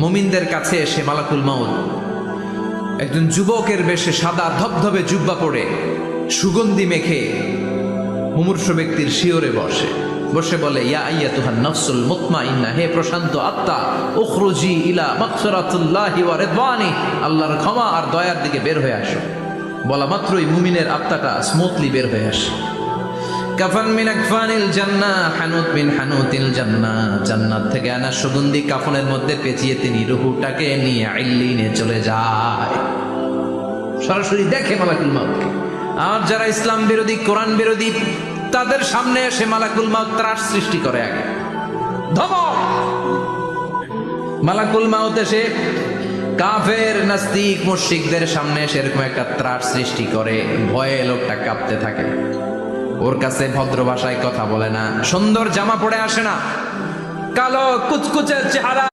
মুমিনদের কাছে এসে মালাকুল মাউত একজন যুবকের বেশে সাদা ধবধবে জুব্বা পরে সুগন্ধি মেখে মুমূর্ষু ব্যক্তির শিয়রে বসে বলে, ইয়া আইয়াতুহান নাফসুল মুতমাইন্নাহ, হে প্রশান্ত আত্মা, উখরুজি ইলা মাগফিরাতুল্লাহি ওয়া রিদওয়ানি, আল্লাহর ক্ষমা আর দয়ার দিকে বের হয়ে আসো। বলা মাত্রই মুমিনের আত্মাটা স্মুথলি বের হয়ে আসে। কাফান মিন আকফানিল জান্নাহ, হানুত মিন হানুতিল জান্নাহ, জান্নাত থেকে আনা সুগন্ধি কাফনের মধ্যে পেঁচিয়ে তিনি রূহটাকে নিয়ে ইল্লিনে চলে যায়। সরাসরি দেখে মালাকুল মাউতকে। আর যারা ইসলাম বিরোধী, কোরআন বিরোধী, তাদের সামনে এসে মালাকুল মাউত ত্রাস সৃষ্টি করে। আগে ধমক, মালাকুল মাউত এসে কাফের নাস্তিক মুশরিকদের সামনে এসে এরকম একটা ত্রাস সৃষ্টি করে। ভয়ে লোকটা কাঁপতে থাকে। ওর কাছে ভদ্র ভাষায় কথা বলে না, সুন্দর জামা পরে আসে না, কালো কুচকুচে চেহারা।